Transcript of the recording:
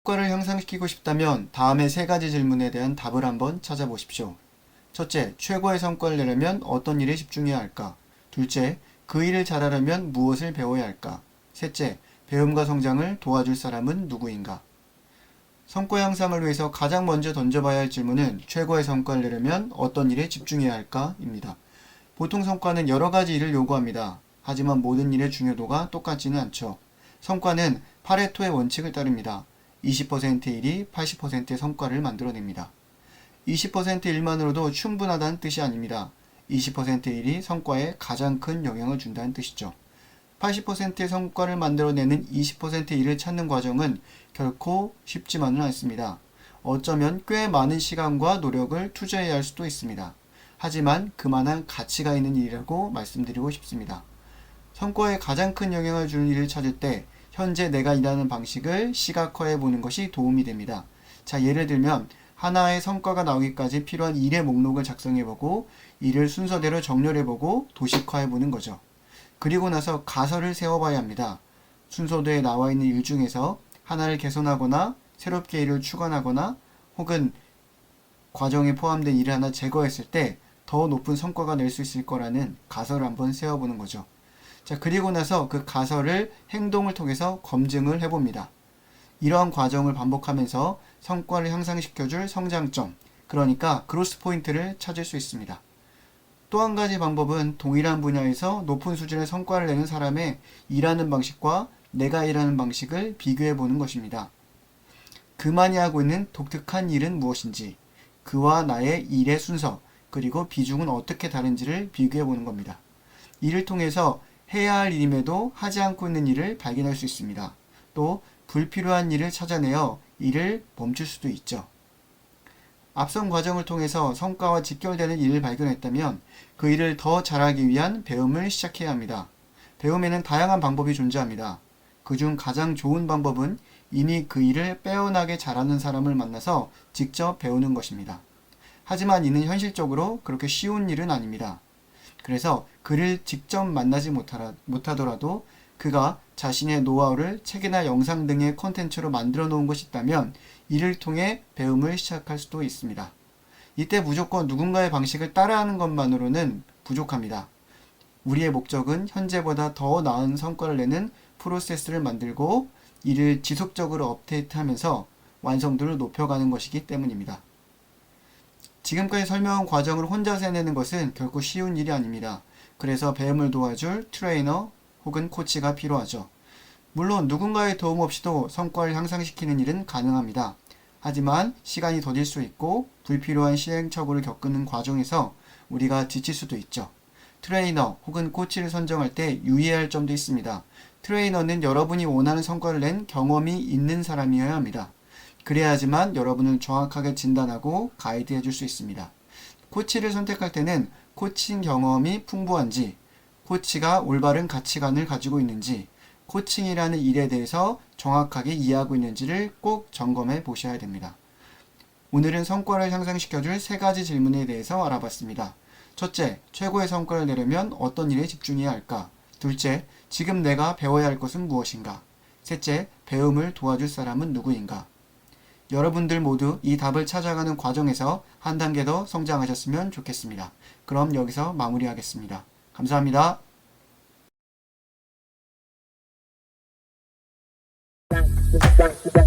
성과를 향상시키고 싶다면 다음의 세 가지 질문에 대한 답을 한번 찾아보십시오. 첫째, 최고의 성과를 내려면 어떤 일에 집중해야 할까? 둘째, 그 일을 잘하려면 무엇을 배워야 할까? 셋째, 배움과 성장을 도와줄 사람은 누구인가? 성과 향상을 위해서 가장 먼저 던져봐야 할 질문은 최고의 성과를 내려면 어떤 일에 집중해야 할까? 입니다. 보통 성과는 여러 가지 일을 요구합니다. 하지만 모든 일의 중요도가 똑같지는 않죠. 성과는 파레토의 원칙을 따릅니다. 20%의 일이 80%의 성과를 만들어냅니다. 20% 일만으로도 충분하다는 뜻이 아닙니다. 20%의 일이 성과에 가장 큰 영향을 준다는 뜻이죠. 80%의 성과를 만들어내는 20%의 일을 찾는 과정은 결코 쉽지만은 않습니다. 어쩌면 꽤 많은 시간과 노력을 투자해야 할 수도 있습니다. 하지만 그만한 가치가 있는 일이라고 말씀드리고 싶습니다. 성과에 가장 큰 영향을 주는 일을 찾을 때 현재 내가 일하는 방식을 시각화해 보는 것이 도움이 됩니다. 자, 예를 들면 하나의 성과가 나오기까지 필요한 일의 목록을 작성해보고 일을 순서대로 정렬해보고 도식화해보는 거죠. 그리고 나서 가설을 세워봐야 합니다. 순서대에 나와 있는 일 중에서 하나를 개선하거나 새롭게 일을 추가하거나 혹은 과정에 포함된 일을 하나 제거했을 때 더 높은 성과가 낼 수 있을 거라는 가설을 한번 세워보는 거죠. 자, 그리고 나서 그 가설을 행동을 통해서 검증을 해봅니다. 이러한 과정을 반복하면서 성과를 향상시켜줄 성장점, 그러니까 그로스 포인트를 찾을 수 있습니다. 또 한 가지 방법은 동일한 분야에서 높은 수준의 성과를 내는 사람의 일하는 방식과 내가 일하는 방식을 비교해 보는 것입니다. 그만이 하고 있는 독특한 일은 무엇인지, 그와 나의 일의 순서, 그리고 비중은 어떻게 다른지를 비교해 보는 겁니다. 이를 통해서 해야 할 일임에도 하지 않고 있는 일을 발견할 수 있습니다. 또 불필요한 일을 찾아내어 일을 멈출 수도 있죠. 앞선 과정을 통해서 성과와 직결되는 일을 발견했다면 그 일을 더 잘하기 위한 배움을 시작해야 합니다. 배움에는 다양한 방법이 존재합니다. 그중 가장 좋은 방법은 이미 그 일을 빼어나게 잘하는 사람을 만나서 직접 배우는 것입니다. 하지만 이는 현실적으로 그렇게 쉬운 일은 아닙니다. 그래서 그를 직접 만나지 못하더라도 그가 자신의 노하우를 책이나 영상 등의 콘텐츠로 만들어 놓은 것이 있다면 이를 통해 배움을 시작할 수도 있습니다. 이때 무조건 누군가의 방식을 따라하는 것만으로는 부족합니다. 우리의 목적은 현재보다 더 나은 성과를 내는 프로세스를 만들고 이를 지속적으로 업데이트하면서 완성도를 높여가는 것이기 때문입니다. 지금까지 설명한 과정을 혼자서 해내는 것은 결코 쉬운 일이 아닙니다. 그래서 배움을 도와줄 트레이너 혹은 코치가 필요하죠. 물론 누군가의 도움 없이도 성과를 향상시키는 일은 가능합니다. 하지만 시간이 더딜 수 있고 불필요한 시행착오를 겪는 과정에서 우리가 지칠 수도 있죠. 트레이너 혹은 코치를 선정할 때 유의해야 할 점도 있습니다. 트레이너는 여러분이 원하는 성과를 낸 경험이 있는 사람이어야 합니다. 그래야지만 여러분을 정확하게 진단하고 가이드해 줄 수 있습니다. 코치를 선택할 때는 코칭 경험이 풍부한지, 코치가 올바른 가치관을 가지고 있는지, 코칭이라는 일에 대해서 정확하게 이해하고 있는지를 꼭 점검해 보셔야 됩니다. 오늘은 성과를 향상시켜줄 세 가지 질문에 대해서 알아봤습니다. 첫째, 최고의 성과를 내려면 어떤 일에 집중해야 할까? 둘째, 지금 내가 배워야 할 것은 무엇인가? 셋째, 배움을 도와줄 사람은 누구인가? 여러분들 모두 이 답을 찾아가는 과정에서 한 단계 더 성장하셨으면 좋겠습니다. 그럼 여기서 마무리하겠습니다. 감사합니다. Bye.